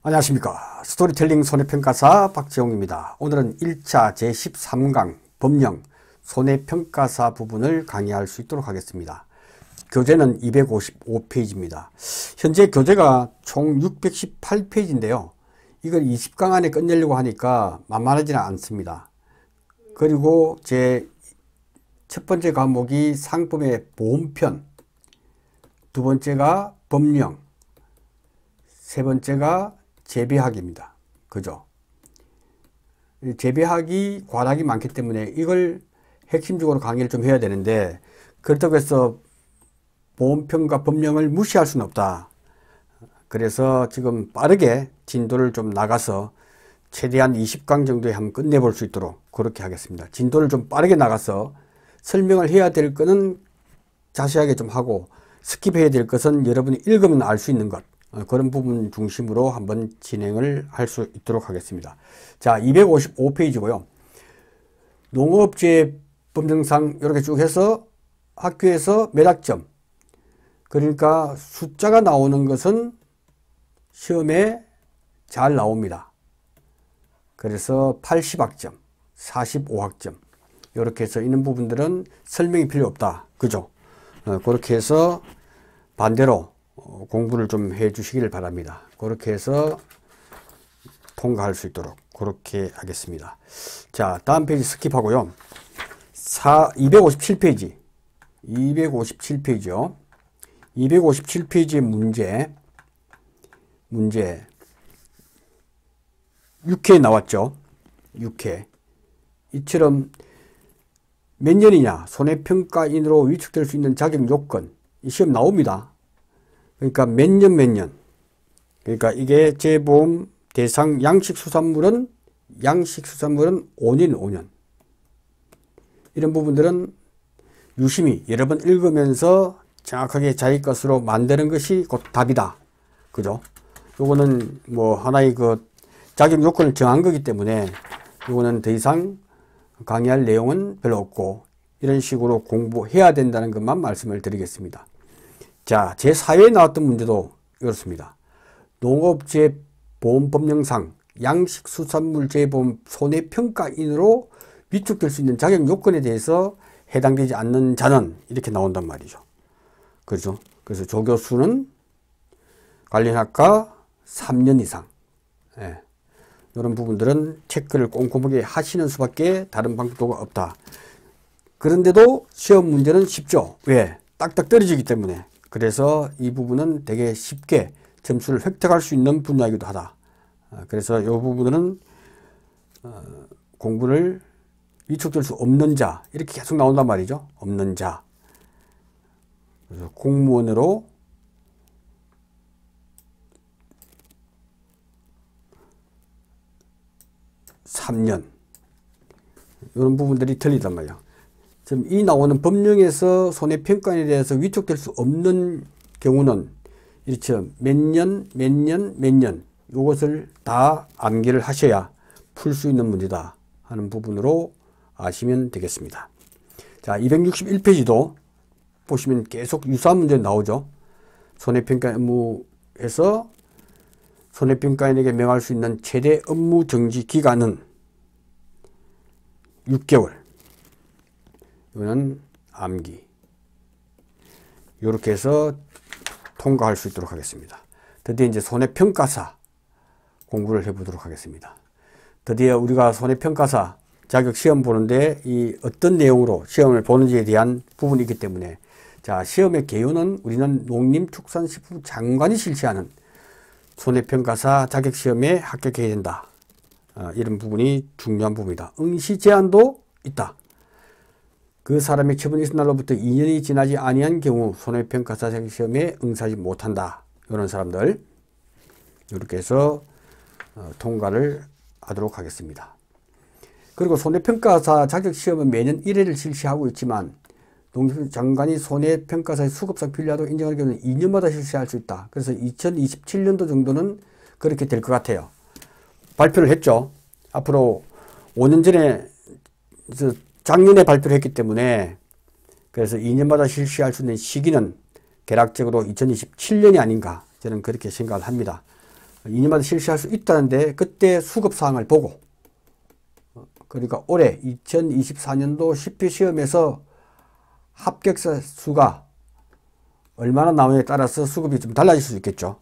안녕하십니까. 스토리텔링 손해평가사 박재홍입니다. 오늘은 1차 제13강 법령 손해평가사 부분을 강의할 수 있도록 하겠습니다. 교재는 255페이지입니다. 현재 교재가 총 618페이지인데요. 이걸 20강 안에 끝내려고 하니까 만만하지는 않습니다. 그리고 제 첫 번째 과목이 상품의 보험편, 두 번째가 법령, 세 번째가 재배학입니다. 그죠? 재배학이 과락이 많기 때문에 이걸 핵심적으로 강의를 좀 해야 되는데, 그렇다고 해서 보험편과 법령을 무시할 수는 없다. 그래서 지금 빠르게 진도를 좀 나가서 최대한 20강 정도에 한번 끝내볼 수 있도록 그렇게 하겠습니다. 진도를 좀 빠르게 나가서 설명을 해야 될 거는 자세하게 좀 하고, 스킵해야 될 것은 여러분이 읽으면 알 수 있는 것, 그런 부분 중심으로 한번 진행을 할 수 있도록 하겠습니다. 자, 255페이지고요. 농업재해법령상 이렇게 쭉 해서 학교에서 몇 학점, 그러니까 숫자가 나오는 것은 시험에 잘 나옵니다. 그래서 80학점, 45학점 이렇게 해서 있는 부분들은 설명이 필요 없다. 그죠? 그렇게 해서 반대로 공부를 좀 해 주시길 바랍니다. 그렇게 해서 통과할 수 있도록 그렇게 하겠습니다. 자, 다음 페이지 스킵하고요. 257페이지 257페이지요. 257페이지의 문제 6회 나왔죠. 6회. 이처럼 몇 년이냐, 손해평가인으로 위축될 수 있는 자격 요건, 이 시험 나옵니다. 그러니까 몇 년. 그러니까 이게 재보험 대상 양식수산물은 5년. 이런 부분들은 유심히 여러 번 읽으면서 정확하게 자기 것으로 만드는 것이 곧 답이다. 그죠? 요거는 뭐 하나의 그 자격 요건을 정한 거기 때문에 요거는 더 이상 강의할 내용은 별로 없고, 이런 식으로 공부해야 된다는 것만 말씀을 드리겠습니다. 자, 제4회에 나왔던 문제도 이렇습니다. 농업재해보험법령상 양식수산물재해보험 손해평가인으로 위축될 수 있는 자격 요건에 대해서 해당되지 않는 자는 이렇게 나온단 말이죠. 그렇죠? 그래서 조교수는 관련 학과 3년 이상. 이런 부분들은 체크를 꼼꼼하게 하시는 수밖에 다른 방법도가 없다. 그런데도 시험 문제는 쉽죠. 왜? 딱딱 떨어지기 때문에. 그래서 이 부분은 되게 쉽게 점수를 획득할 수 있는 분야이기도 하다. 그래서 이 부분은 공부를 위축될 수 없는 자, 이렇게 계속 나온단 말이죠. 없는 자. 그래서 공무원으로 (3년) 이런 부분들이 틀리단 말이에요. 지금 이 나오는 법령에서 손해평가에 대해서 위축될 수 없는 경우는 이렇죠. 몇 년 이것을 다 암기를 하셔야 풀 수 있는 문제다 하는 부분으로 아시면 되겠습니다. 자, 261페이지도 보시면 계속 유사한 문제 나오죠. 손해평가 업무에서 손해평가인에게 명할 수 있는 최대 업무 정지 기간은 6개월. 이거는 암기. 이렇게 해서 통과할 수 있도록 하겠습니다. 드디어 이제 손해평가사 공부를 해보도록 하겠습니다. 드디어 우리가 손해평가사 자격 시험 보는데 이 어떤 내용으로 시험을 보는지에 대한 부분이기 때문에, 자, 시험의 개요는 우리는 농림축산식품 장관이 실시하는 손해평가사 자격시험에 합격해야 된다. 이런 부분이 중요한 부분이다. 응시 제한도 있다. 그 사람의 처분이 있은 날로부터 2년이 지나지 아니한 경우 손해평가사 자격시험에 응시하지 못한다. 이런 사람들 이렇게 해서 통과를 하도록 하겠습니다. 그리고 손해평가사 자격시험은 매년 1회를 실시하고 있지만, 농림장관이 손해평가사의 수급상 필요하다고 인정할 경우는 2년마다 실시할 수 있다. 그래서 2027년도 정도는 그렇게 될 것 같아요. 발표를 했죠. 앞으로 5년 전에 작년에 발표를 했기 때문에, 그래서 2년마다 실시할 수 있는 시기는 개락적으로 2027년이 아닌가, 저는 그렇게 생각을 합니다. 2년마다 실시할 수 있다는데 그때 수급사항을 보고 그러니까 올해 2024년도 CP 시험에서 합격자 수가 얼마나 나오냐에 따라서 수급이 좀 달라질 수 있겠죠.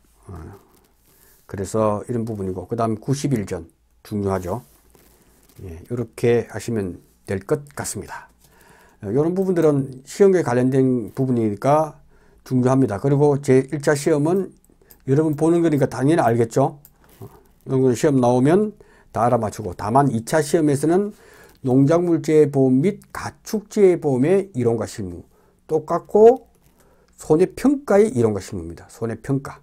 그래서 이런 부분이고 그 다음 90일 전 중요하죠. 예, 이렇게 하시면 될 것 같습니다. 이런 부분들은 시험에 관련된 부분이니까 중요합니다. 그리고 제 1차 시험은 여러분 보는 거니까 당연히 알겠죠. 이런 거 시험 나오면 다 알아맞추고, 다만 2차 시험에서는 농작물재해보험 및 가축재해보험의 이론과 실무 똑같고 손해평가의 이론과 실무입니다. 손해평가.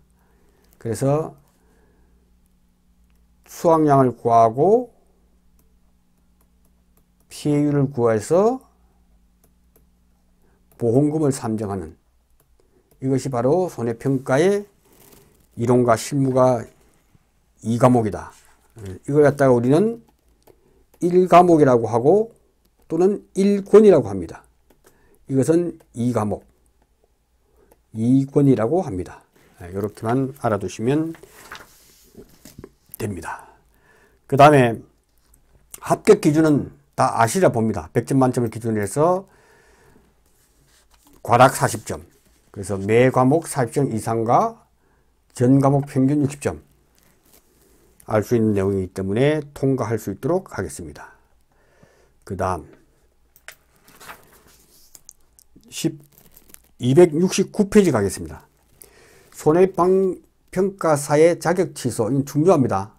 그래서 수확량을 구하고 피해율을 구해서 보험금을 산정하는, 이것이 바로 손해평가의 이론과 실무가 2과목이다. 이걸 갖다가 우리는 1과목이라고 하고 또는 1권이라고 합니다. 이것은 2과목, 2권이라고 합니다. 이렇게만 알아두시면 됩니다. 그 다음에 합격 기준은 다 아시라 봅니다. 100점 만점을 기준으로 해서 과락 40점, 그래서 매 과목 40점 이상과 전 과목 평균 60점 알 수 있는 내용이기 때문에 통과할 수 있도록 하겠습니다. 그 다음 269페이지 가겠습니다. 손해평가사의 자격 취소, 이건 중요합니다.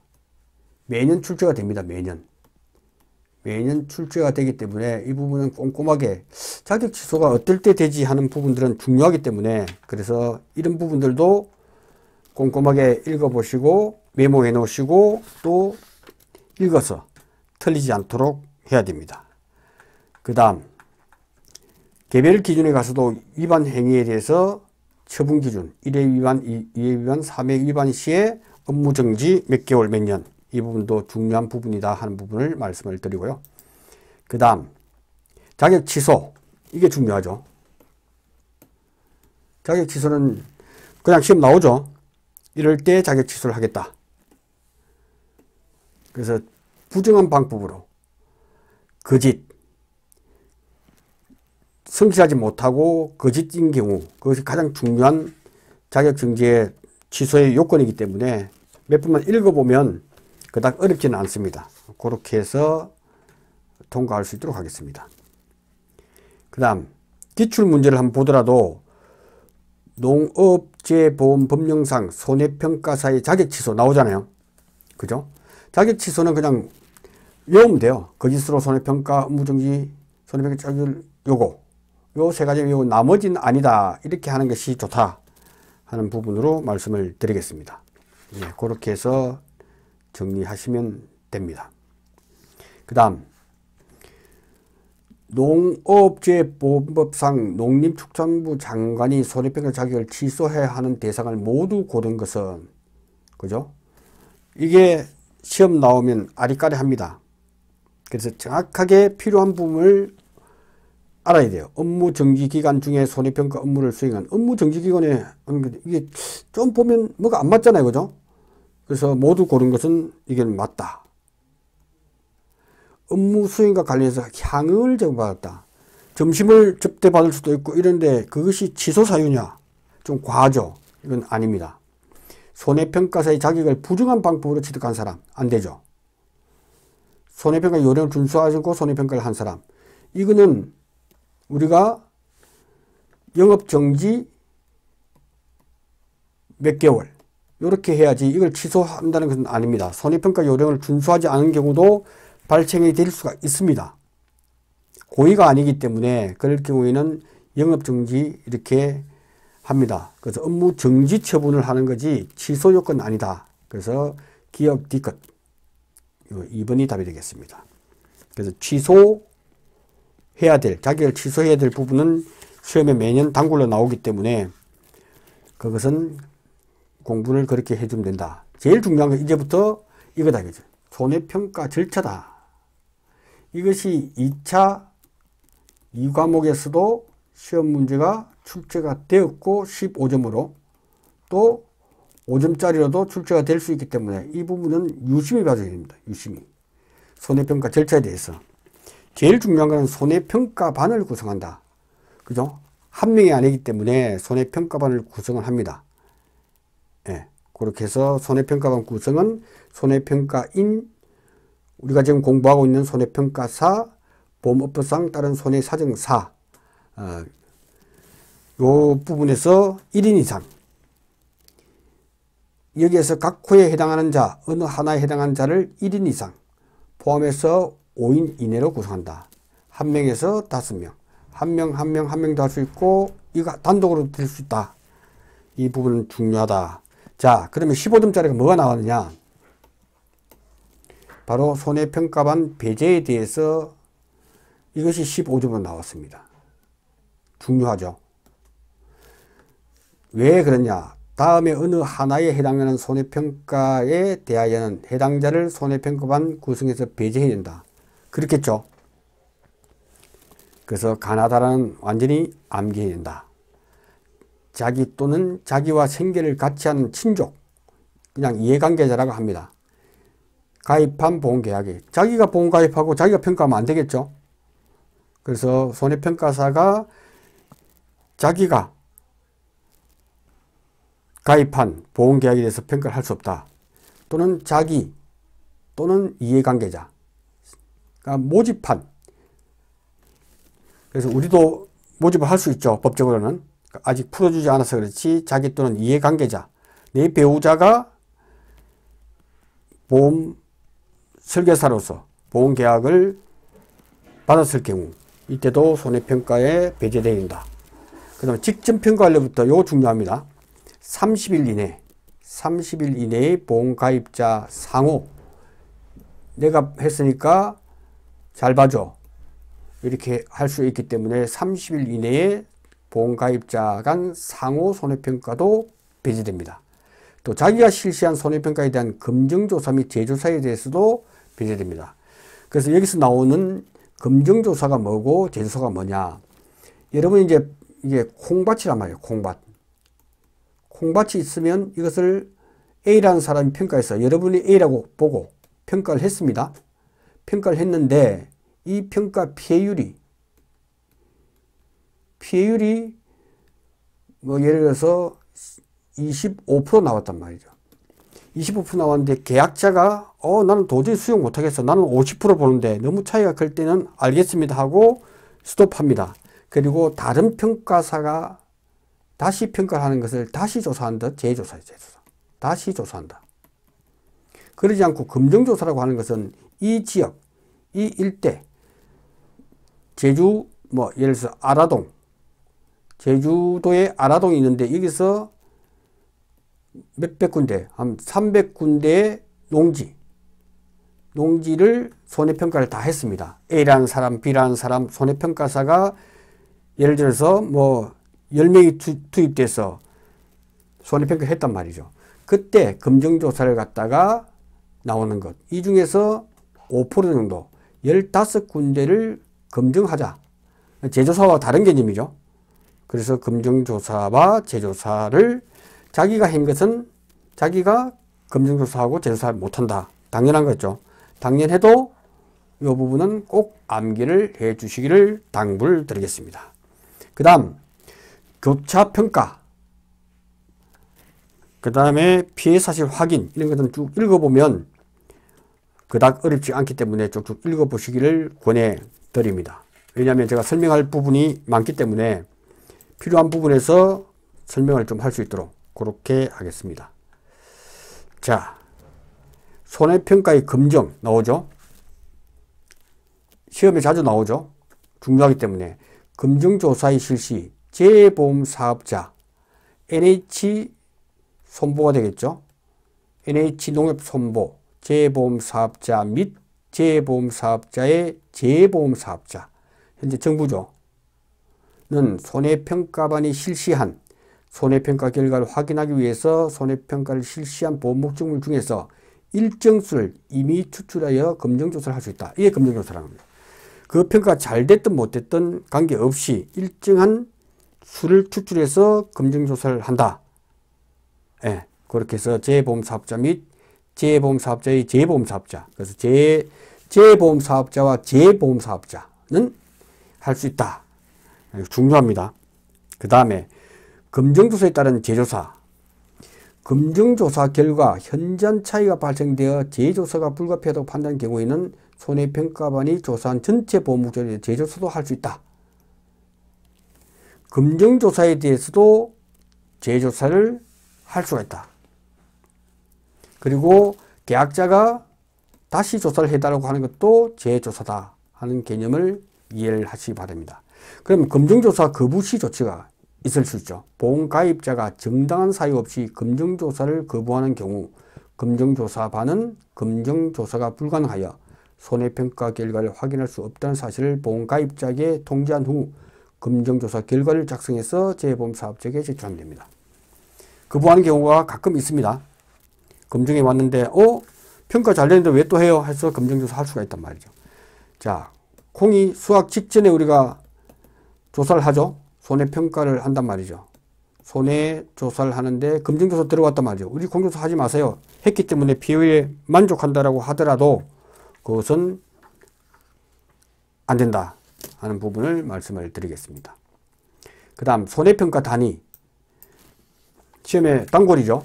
매년 출제가 됩니다. 매년 출제가 되기 때문에 이 부분은 꼼꼼하게 자격 취소가 어떨 때 되지 하는 부분들은 중요하기 때문에, 그래서 이런 부분들도 꼼꼼하게 읽어보시고 메모해 놓으시고 또 읽어서 틀리지 않도록 해야 됩니다. 그 다음 개별 기준에 가서도 위반 행위에 대해서 처분 기준 1회 위반, 2회 위반, 3회 위반 시에 업무 정지 몇 개월, 몇 년, 이 부분도 중요한 부분이다 하는 부분을 말씀을 드리고요. 그 다음 자격 취소, 이게 중요하죠. 자격 취소는 그냥 시험 나오죠. 이럴 때 자격 취소를 하겠다. 그래서 부정한 방법으로 거짓, 성실하지 못하고 거짓인 경우, 그것이 가장 중요한 자격정지의 취소의 요건이기 때문에 몇 번만 읽어보면 그닥 어렵지는 않습니다. 그렇게 해서 통과할 수 있도록 하겠습니다. 그 다음 기출문제를 한번 보더라도 농업재보험법령상 손해평가사의 자격취소 나오잖아요. 그죠? 자격취소는 그냥 외우면 돼요. 거짓으로 손해평가, 업무정지, 손해평가 자격을 요거, 요 세 가지 외우고 나머지는 아니다, 이렇게 하는 것이 좋다 하는 부분으로 말씀을 드리겠습니다. 예, 그렇게 해서 정리하시면 됩니다. 그 다음 농업재보험법상 농림축산부 장관이 손해평가 자격을 취소해야 하는 대상을 모두 고른 것은, 그죠? 이게 시험 나오면 아리까리 합니다. 그래서 정확하게 필요한 부분을 알아야 돼요. 업무 정지 기간 중에 손해평가 업무를 수행한, 업무 정지 기간에 이게 좀 보면 뭐가 안 맞잖아요. 그죠? 그래서 모두 고른 것은 이게 맞다. 업무 수행과 관련해서 향응을 제공받았다. 점심을 접대받을 수도 있고 이런데 그것이 취소 사유냐? 좀 과하죠. 이건 아닙니다. 손해평가사의 자격을 부정한 방법으로 취득한 사람 안 되죠. 손해평가 요령을 준수하고 손해평가를 한 사람, 이거는 우리가 영업정지 몇 개월 이렇게 해야지 이걸 취소한다는 것은 아닙니다. 손해평가 요령을 준수하지 않은 경우도 발생이 될 수가 있습니다. 고의가 아니기 때문에 그럴 경우에는 영업정지 이렇게 합니다. 그래서 업무 정지 처분을 하는 거지 취소 요건은 아니다. 그래서 기억 D컷 2번이 답이 되겠습니다. 그래서 취소해야 될, 자격을 취소해야 될 부분은 시험에 매년 단골로 나오기 때문에 그것은 공부를 그렇게 해주면 된다. 제일 중요한 건 이제부터 이거다. 그죠? 손해평가 절차다. 이것이 2차 2과목에서도 시험 문제가 출제가 되었고 15점으로 또 5점짜리로도 출제가 될 수 있기 때문에 이 부분은 유심히 봐줘야 됩니다. 유심히. 손해평가 절차에 대해서. 제일 중요한 것은 손해평가반을 구성한다. 그죠? 한 명이 아니기 때문에 손해평가반을 구성을 합니다. 예. 그렇게 해서 손해평가반 구성은 손해평가인, 우리가 지금 공부하고 있는 손해평가사, 보험업법상 따른 손해사정사, 요 부분에서 1인 이상, 여기에서 각 호에 해당하는 자, 어느 하나에 해당하는 자를 1인 이상 포함해서 5인 이내로 구성한다. 1명에서 5명, 한 명 더 할 수 있고 이거 단독으로 될 수 있다. 이 부분은 중요하다. 자, 그러면 15점짜리가 뭐가 나왔느냐? 바로 손해평가반 배제에 대해서 이것이 15점으로 나왔습니다. 중요하죠. 왜 그러냐? 다음에 어느 하나에 해당하는 손해평가에 대하여는 해당자를 손해평가반 구성해서 배제해야 된다. 그렇겠죠. 그래서 가나다라는 완전히 암기해야 된다. 자기 또는 자기와 생계를 같이 하는 친족, 그냥 이해관계자라고 합니다. 가입한 보험계약이 자기가 보험 가입하고 자기가 평가하면 안 되겠죠. 그래서 손해평가사가 자기가 가입한 보험계약에 대해서 평가를 할 수 없다. 또는 자기 또는 이해관계자, 그러니까 모집한, 그래서 우리도 모집을 할 수 있죠. 법적으로는. 아직 풀어주지 않아서 그렇지 자기 또는 이해관계자, 내 배우자가 보험 설계사로서 보험계약을 받았을 경우 이때도 손해평가에 배제되어야 된다. 그 다음에 직전평가관리부터 이거 중요합니다. 30일 이내에 보험가입자 상호, 내가 했으니까 잘 봐줘, 이렇게 할 수 있기 때문에 30일 이내에 보험가입자 간 상호 손해평가도 배제됩니다. 또 자기가 실시한 손해평가에 대한 검증조사 및 재조사에 대해서도 배제됩니다. 그래서 여기서 나오는 검증조사가 뭐고 재조사가 뭐냐. 여러분 이제 이게 콩밭이란 말이에요. 콩밭이 있으면 이것을 A라는 사람이 평가해서 여러분이 A라고 보고 평가를 했습니다. 평가를 했는데 이 평가 피해율이 뭐 예를 들어서 25% 나왔단 말이죠. 25% 나왔는데 계약자가 나는 도저히 수용 못하겠어. 나는 50% 보는데 너무 차이가 클 때는 알겠습니다 하고 스톱합니다. 그리고 다른 평가사가 다시 평가를 하는 것을 다시 조사한다. 재조사예요. 재조사. 다시 조사한다. 그러지 않고 검증조사라고 하는 것은 이 지역, 이 일대, 제주 뭐 예를 들어서 아라동, 제주도에 아라동이 있는데 여기서 몇백 군데, 한 300군데의 농지를 손해평가를 다 했습니다. A라는 사람, B라는 사람, 손해평가사가 예를 들어서 뭐 10명이 투입돼서 손해평가를 했단 말이죠. 그때 검증조사를 갖다가 나오는 것. 이 중에서 5% 정도, 15군데를 검증하자. 재조사와 다른 개념이죠. 그래서 검증조사와 재조사를 자기가 한 것은 자기가 검증조사하고 재조사를 못한다. 당연한 거죠. 당연해도 이 부분은 꼭 암기를 해 주시기를 당부를 드리겠습니다. 그 다음 교차평가, 그 다음에 피해사실 확인, 이런 것들은 쭉 읽어보면 그닥 어렵지 않기 때문에 쭉쭉 읽어보시기를 권해드립니다. 왜냐하면 제가 설명할 부분이 많기 때문에 필요한 부분에서 설명을 좀 할 수 있도록 그렇게 하겠습니다. 자, 손해평가의 검증 나오죠? 시험에 자주 나오죠? 중요하기 때문에 검증조사의 실시, 재보험사업자, NH 손보가 되겠죠? NH 농협손보, 재보험사업자 및 재보험사업자의 재보험사업자, 현재 정부죠. 는 손해평가반이 실시한 손해평가 결과를 확인하기 위해서 손해평가를 실시한 보험 목적물 중에서 일정 수를 이미 추출하여 검증조사를 할 수 있다. 이게 검증조사라는 겁니다. 그 평가가 잘 됐든 못 됐든 관계없이 일정한 수를 추출해서 검증조사를 한다. 예, 그렇게 해서 재보험사업자 및 재보험사업자의 재보험사업자. 그래서 재보험사업자와 재보험사업자는 할 수 있다. 중요합니다. 그 다음에 검증조사에 따른 재조사. 검증조사 결과 현저한 차이가 발생되어 재조사가 불가피하다고 판단한 경우에는 손해평가반이 조사한 전체 보험목적에 대해 재조사도 할 수 있다. 검증조사에 대해서도 재조사를 할 수가 있다. 그리고 계약자가 다시 조사를 해달라고 하는 것도 재조사다 하는 개념을 이해를 하시기 바랍니다. 그럼 검증조사 거부 시 조치가 있을 수 있죠. 보험가입자가 정당한 사유 없이 검증조사를 거부하는 경우 검증조사반은 검증조사가 불가능하여 손해평가 결과를 확인할 수 없다는 사실을 보험가입자에게 통지한 후 검증조사 결과를 작성해서 재보험사업자에게 제출하면 됩니다. 거부하는 경우가 가끔 있습니다. 검증에 왔는데 평가 잘 되는데 왜 또 해요? 해서 검증조사 할 수가 있단 말이죠. 자, 콩이 수확 직전에 우리가 조사를 하죠. 손해평가를 한단 말이죠. 손해조사를 하는데 검증조사 들어갔단 말이죠. 우리 공조사 하지 마세요. 했기 때문에 피해에 만족한다라고 하더라도 그것은 안 된다 하는 부분을 말씀을 드리겠습니다. 그 다음 손해평가 단위. 시험에 단골이죠.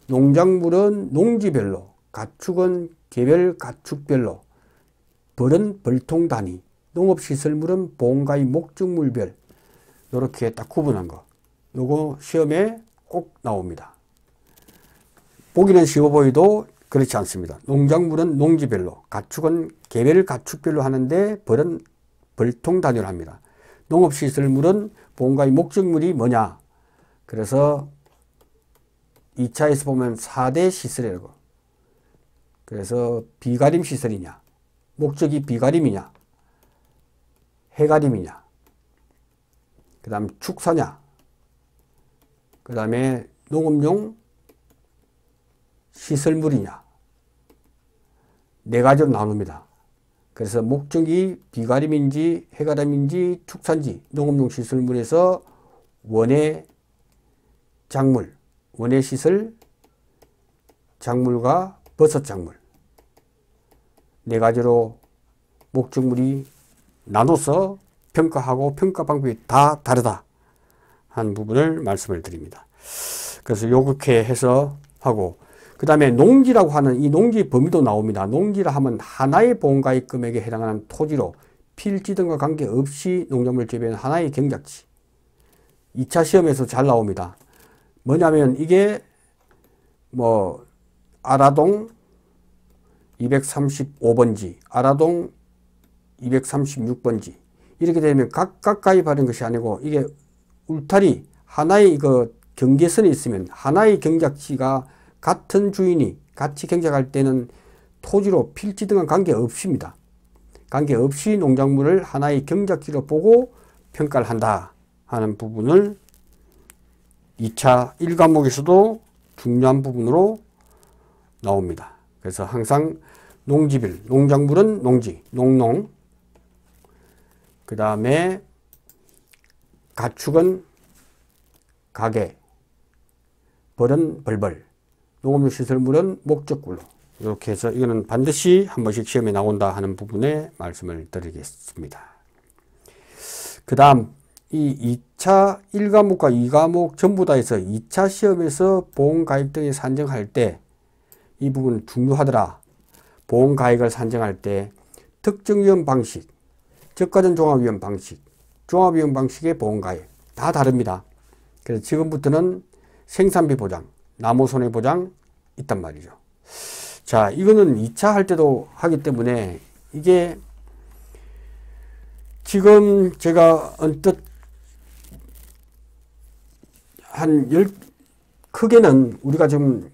농작물은 농지별로, 가축은 개별 가축별로, 벌은 벌통 단위, 농업시설물은 보험가입 목적물별 이렇게 딱 구분한 거. 요거 시험에 꼭 나옵니다. 보기는 쉬워 보여도 그렇지 않습니다. 농작물은 농지별로, 가축은 개별 가축별로 하는데 벌은 벌통 단위로 합니다. 농업시설물은 보험가입 목적물이 뭐냐. 그래서 2차에서 보면 4대 시설이라고. 그래서 비가림 시설이냐, 목적이 비가림이냐, 해가림이냐, 그 다음 축사냐, 그 다음에 농업용 시설물이냐, 네 가지로 나눕니다. 그래서 목적이 비가림인지 해가림인지 축사인지 농업용 시설물에서 원예 작물, 원예시설, 작물과 버섯작물 네 가지로 목적물이 나눠서 평가하고 평가 방법이 다 다르다 하는 부분을 말씀을 드립니다. 그래서 요렇게 해서 하고 그 다음에 농지라고 하는 이 농지 범위도 나옵니다. 농지라 하면 하나의 보험가입 금액에 해당하는 토지로 필지 등과 관계없이 농작물을 재배하는 하나의 경작지. 2차 시험에서 잘 나옵니다. 뭐냐면 이게 뭐 아라동 235번지, 아라동 236번지 이렇게 되면 각각 가입하는 것이 아니고 이게 울타리 하나의 그 경계선이 있으면 하나의 경작지가 같은 주인이 같이 경작할 때는 토지로 필지 등은 관계없습니다. 관계없이 농작물을 하나의 경작지로 보고 평가를 한다 하는 부분을 2차 1과목에서도 중요한 부분으로 나옵니다. 그래서 항상 농지별, 농작물은 농지, 농농, 그 다음에 가축은 가게, 벌은 벌벌, 농업용 시설물은 목적굴로 이렇게 해서 이거는 반드시 한 번씩 시험에 나온다 하는 부분에 말씀을 드리겠습니다. 그 다음 이 2차 1과목과 2과목 전부 다 해서 2차 시험에서 보험가입 등을 산정할 때 이 부분 중요하더라. 보험가입을 산정할 때 특정위험 방식, 저가전 종합위험 방식, 종합위험 방식의 보험가입 다 다릅니다. 그래서 지금부터는 생산비 보장, 나무손해보장 있단 말이죠. 자, 이거는 2차 할 때도 하기 때문에 이게 지금 제가 언뜻 크게는 우리가 지금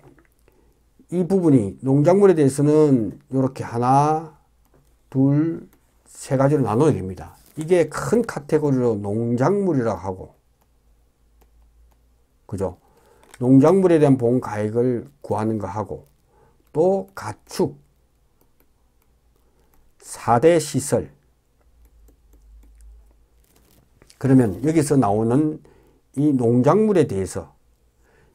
이 부분이 농작물에 대해서는 이렇게 하나, 둘, 세 가지로 나눠야 됩니다. 이게 큰 카테고리로 농작물이라고 하고, 그죠? 농작물에 대한 보험 가액을 구하는 거 하고, 또 가축, 4대 시설. 그러면 여기서 나오는 이 농작물에 대해서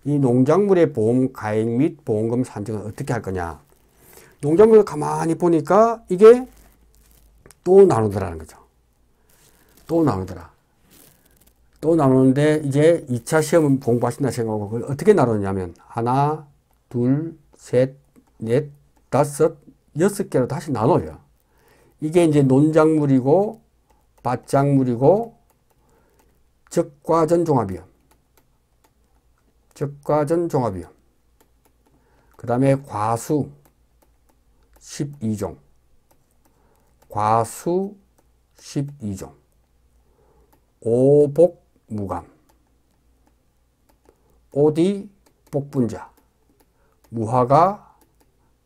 이 농작물의 보험 가액 및 보험금 산정은 어떻게 할 거냐. 농작물을 가만히 보니까 이게 또 나누더라는 거죠. 또 나누더라. 또 나누는데 이제 2차 시험은 공부하신다 생각하고 그걸 어떻게 나누냐면 하나, 둘, 셋, 넷, 다섯, 6개로 다시 나눠요. 이게 이제 논작물이고 밭작물이고 적과전 종합위험. 적과전 종합위험. 그 다음에 과수 12종. 과수 12종. 오복 무감. 오디 복분자. 무화과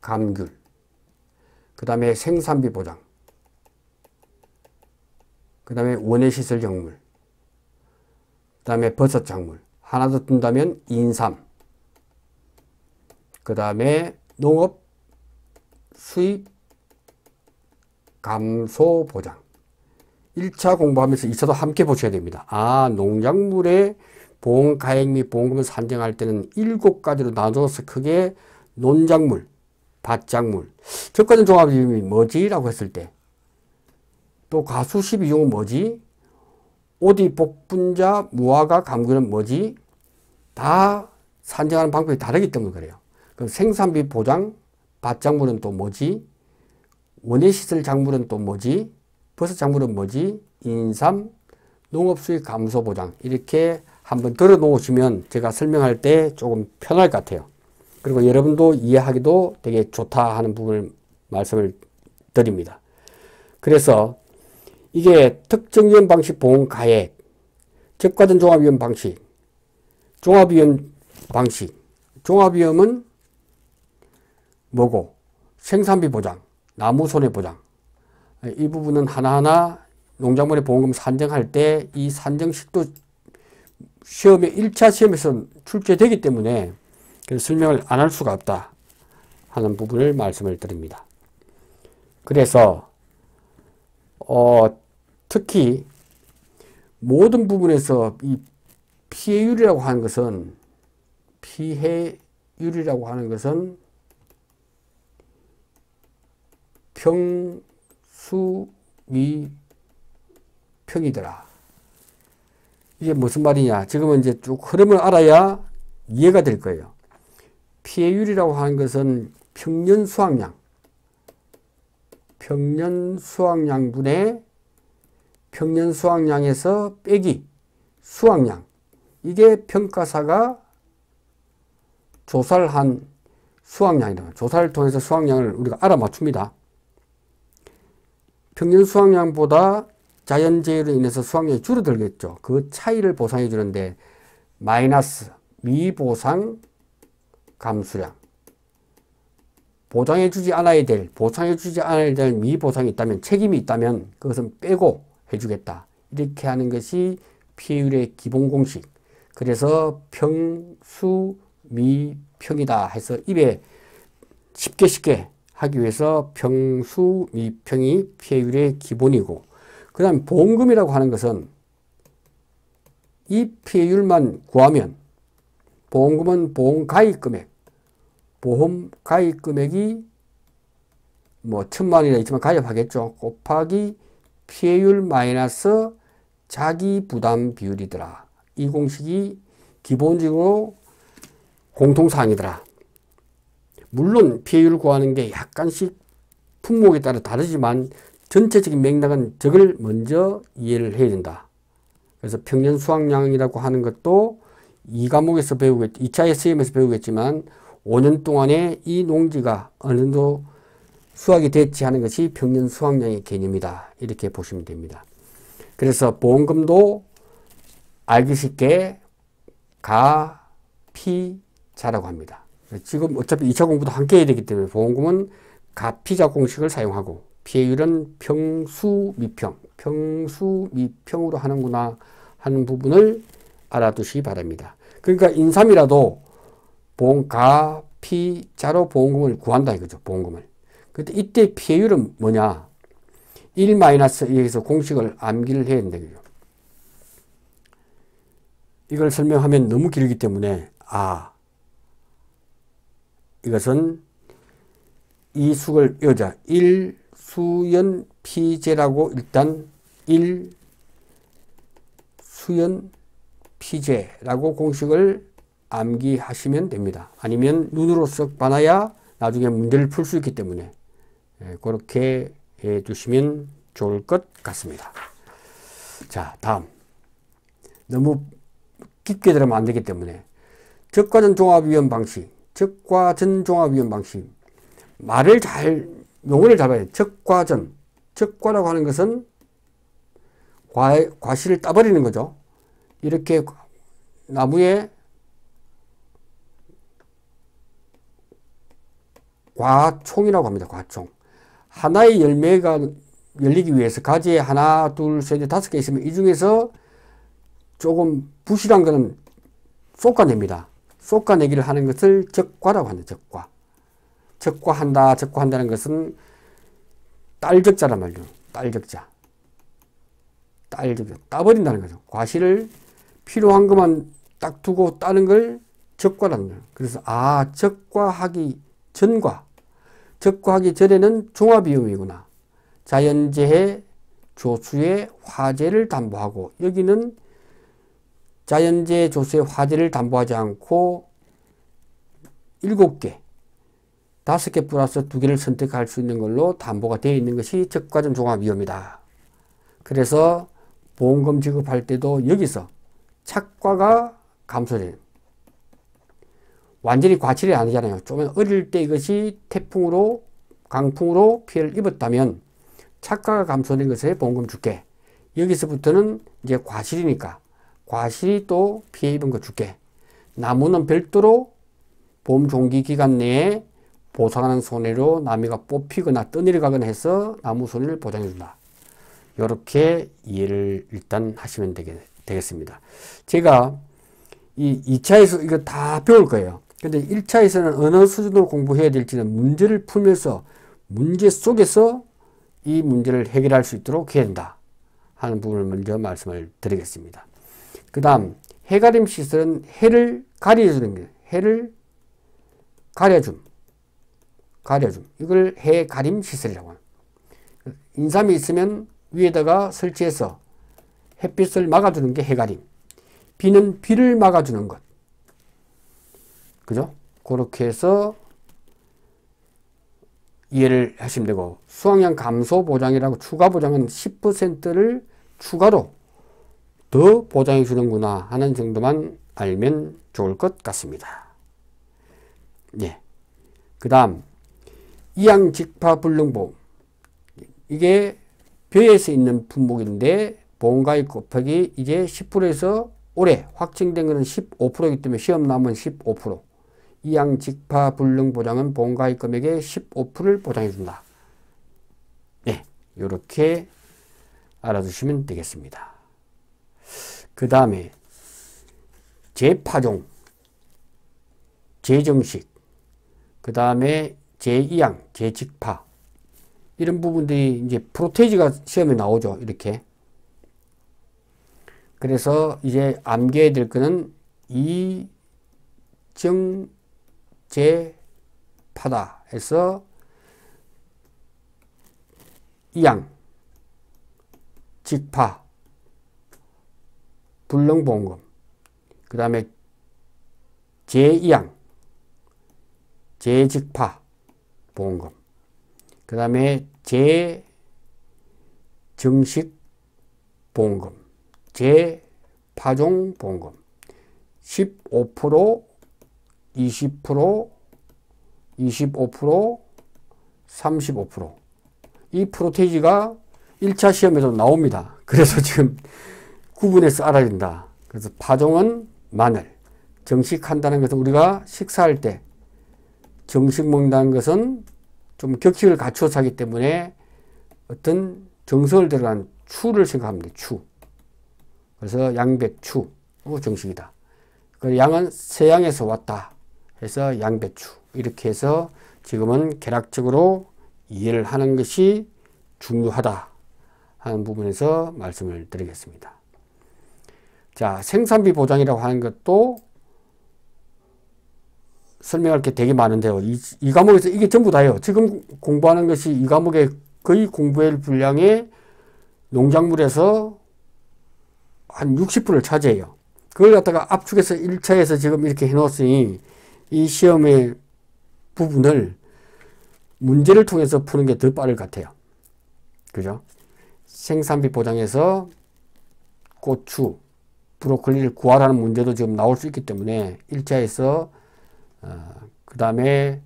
감귤. 그 다음에 생산비 보장. 그 다음에 원예시설 작물. 그 다음에 버섯 작물. 하나 더 뜬다면 인삼. 그 다음에 농업 수입 감소 보장. 1차 공부하면서 2차도 함께 보셔야 됩니다. 아, 농작물의 보험 가액 및 보험금을 산정할 때는 7가지로 나눠서 크게 논작물, 밭작물, 적과전 종합위험이 뭐지? 라고 했을 때 또 가수 12종은 뭐지? 오디 복분자, 무화과, 감귤은 뭐지? 다 산정하는 방법이 다르기 때문에 그래요. 그럼 생산비 보장, 밭작물은 또 뭐지? 원예시설 작물은 또 뭐지? 버섯 작물은 뭐지? 인삼, 농업수익 감소 보장. 이렇게 한번 들어 놓으시면 제가 설명할 때 조금 편할 것 같아요. 그리고 여러분도 이해하기도 되게 좋다 하는 부분을 말씀을 드립니다. 그래서 이게 특정위험 방식 보험 가액, 적과전 종합위험 방식, 종합위험 방식. 종합위험은 뭐고? 생산비 보장, 나무손해 보장. 이 부분은 하나하나 농작물의 보험금 산정할 때 이 산정식도 시험에 1차 시험에서 출제되기 때문에 설명을 안 할 수가 없다 하는 부분을 말씀을 드립니다. 그래서 특히 모든 부분에서 이 피해율이라고 하는 것은 평수미평이더라. 이게 무슨 말이냐. 지금은 이제 쭉 흐름을 알아야 이해가 될 거예요. 피해율이라고 하는 것은 평년 수확량분의 평년 수확량에서 빼기 수확량. 이게 평가사가 조사를 한 수확량이다. 조사를 통해서 수확량을 우리가 알아맞춥니다. 평년 수확량보다 자연재해로 인해서 수확량이 줄어들겠죠. 그 차이를 보상해 주는데 마이너스 미보상 감수량. 보상해 주지 않아야 될 미보상이 있다면, 책임이 있다면 그것은 빼고 해주겠다. 이렇게 하는 것이 피해율의 기본 공식. 그래서 평수미평이다 해서 입에 쉽게 하기 위해서 평수미평이 피해율의 기본이고, 그 다음 보험금이라고 하는 것은 이 피해율만 구하면 보험금은 보험가입금액, 보험가입금액이 뭐 1000만원이라 있지만 가입하겠죠. 곱하기 피해율 마이너스 자기부담 비율이더라. 이 공식이 기본적으로 공통사항이더라. 물론 피해율 구하는 게 약간씩 품목에 따라 다르지만 전체적인 맥락은 저걸 먼저 이해를 해야 된다. 그래서 평년 수확량이라고 하는 것도 2과목에서 배우겠지, 2차 시험에서 배우겠지만 5년 동안에 이 농지가 어느 정도 수확이 됐지 하는 것이 평년 수확량의 개념이다. 이렇게 보시면 됩니다. 그래서 보험금도 알기 쉽게 가, 피, 자라고 합니다. 지금 어차피 2차 공부도 함께 해야 되기 때문에 보험금은 가피자 공식을 사용하고 피해율은 평수미평으로 하는구나 하는 부분을 알아두시기 바랍니다. 그러니까 인삼이라도 가피자로 보험금을 구한다 이거죠. 보험금을. 근데 이때 피해율은 뭐냐? 1-2에서 공식을 암기를 해야 된다 이거죠. 이걸 설명하면 너무 길기 때문에 이것은 이 수를 여자 1수연 피제라고 일단 1수연 피제라고 공식을 암기하시면 됩니다. 아니면 눈으로 쓱 봐놔야 나중에 문제를 풀 수 있기 때문에 그렇게 해 두시면 좋을 것 같습니다. 자, 다음. 너무 깊게 들어가면 안 되기 때문에 적과전 종합위원 방식, 적과전 종합위원 방식. 말을 잘, 용어를 잘 봐야 돼요. 적과전. 적과라고 하는 것은 과실을 따버리는 거죠. 이렇게 나무에 과총이라고 합니다. 과총. 하나의 열매가 열리기 위해서 가지에 하나, 둘, 셋, 넷, 5개 있으면 이 중에서 조금 부실한 거는 솎아냅니다. 솎아내기를 하는 것을 적과라고 합니다. 적과. 적과한다, 적과한다는 것은 딸적자란 말이죠. 딸적자. 딸적자. 따버린다는 거죠. 과실을 필요한 것만 딱 두고 따는 걸 적과라는 거예요. 그래서 적과하기 전과 적과하기 전에는 종합위험이구나. 자연재해 조수의 화재를 담보하고 여기는 자연재해 조수의 화재를 담보하지 않고 7개 5개 플러스 2개를 선택할 수 있는 걸로 담보가 되어 있는 것이 적과전 종합위험이다. 그래서 보험금 지급할 때도 여기서 착과가 감소돼요. 완전히 과실이 아니잖아요. 좀 어릴 때 이것이 태풍으로 강풍으로 피해를 입었다면 착과가 감소된 것에 보험금 줄게. 여기서부터는 이제 과실이니까 과실이 또 피해 입은 거 줄게. 나무는 별도로 보험 종기 기간 내에 보상하는 손해로 나무가 뽑히거나 떠내려가거나 해서 나무 손해를 보장해 준다. 이렇게 이해를 일단 하시면 되겠습니다. 제가 이 2차에서 이거 다 배울 거예요. 근데 1차에서는 어느 수준으로 공부해야 될지는 문제를 풀면서 문제 속에서 이 문제를 해결할 수 있도록 해야 된다 하는 부분을 먼저 말씀을 드리겠습니다. 그 다음 해가림 시설은 해를 가려주는 거예요. 해를 가려줌. 이걸 해가림 시설이라고 합니다. 인삼이 있으면 위에다가 설치해서 햇빛을 막아주는 게 해가림. 비는 비를 막아주는 것. 그죠? 그렇게 해서 이해를 하시면 되고, 수확량 감소 보장이라고 추가 보장은 10%를 추가로 더 보장해 주는구나 하는 정도만 알면 좋을 것 같습니다. 예. 그 다음, 이양직파불능보험. 이게 벼에서 있는 품목인데, 보험가입 곱하기 이제 10%에서 올해 확정된 것은 15%이기 때문에 시험 남은 15%. 이양직파불능보장은 보험가입 금액의 15%를 보장해 준다. 네, 이렇게 알아두시면 되겠습니다. 그 다음에 재파종, 재정식, 그 다음에 재이양, 재직파 이런 부분들이 이제 프로테이지가 시험에 나오죠. 이렇게. 그래서 이제 암기해야 될 거는 이정재파다 해서 이양, 직파, 불능보험금, 그 다음에 재이양, 재직파 보험금, 그 다음에 재정식 보험금, 재파종 보험금, 15%, 20%, 25%, 35%. 이 프로테이지가 1차 시험에도 나옵니다. 그래서 지금 구분해서 알아야 된다. 그래서 파종은 마늘, 정식한다는 것은 우리가 식사할 때 정식 먹는다는 것은 좀 격식을 갖추어서 하기 때문에 어떤 정성을 들어간 추를 생각하면 돼. 추. 그래서 양배추 정식이다. 그 양은 서양에서 왔다 해서 양배추. 이렇게 해서 지금은 개략적으로 이해를 하는 것이 중요하다 하는 부분에서 말씀을 드리겠습니다. 자, 생산비 보장이라고 하는 것도 설명할 게 되게 많은데요. 이 과목에서 이게 전부 다예요. 지금 공부하는 것이 이 과목의 거의 공부할 분량의 농작물에서 한 60%를 차지해요. 그걸 갖다가 압축해서 1차에서 지금 이렇게 해놓았으니 이 시험의 부분을 문제를 통해서 푸는 게 더 빠를 것 같아요. 그죠? 생산비 보장에서 고추, 브로콜리를 구하라는 문제도 지금 나올 수 있기 때문에 1차에서 그 다음에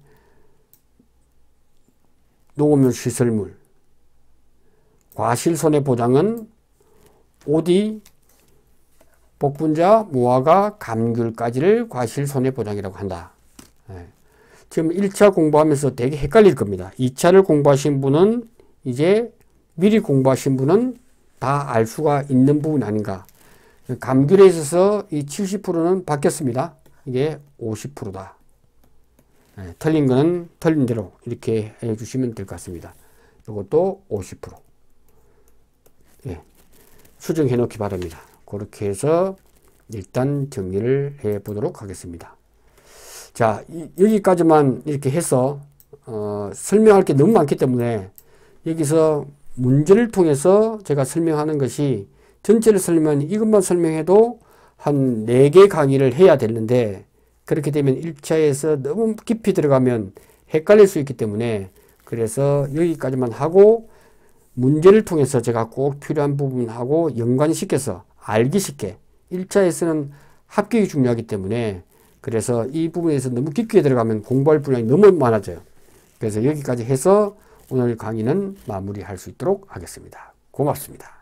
농업용 시설물, 과실손해보장은 오디, 복분자, 무화과, 감귤까지를 과실손해보장이라고 한다. 지금 1차 공부하면서 되게 헷갈릴 겁니다. 2차를 공부하신 분은 이제 미리 공부하신 분은 다 알 수가 있는 부분 아닌가. 감귤에 있어서 이 70%는 바뀌었습니다. 이게 50%다. 틀린 거는 틀린 대로 이렇게 해주시면 될 것 같습니다. 이것도 50%. 수정해 놓기 바랍니다. 그렇게 해서 일단 정리를 해 보도록 하겠습니다. 자, 여기까지만 이렇게 해서 설명할 게 너무 많기 때문에 여기서 문제를 통해서 제가 설명하는 것이 전체를 설명하면 이것만 설명해도 한 4개 강의를 해야 되는데 그렇게 되면 1차에서 너무 깊이 들어가면 헷갈릴 수 있기 때문에 그래서 여기까지만 하고 문제를 통해서 제가 꼭 필요한 부분하고 연관시켜서 알기 쉽게 1차에서는 합격이 중요하기 때문에 그래서 이 부분에서 너무 깊게 들어가면 공부할 분량이 너무 많아져요. 그래서 여기까지 해서 오늘 강의는 마무리할 수 있도록 하겠습니다. 고맙습니다.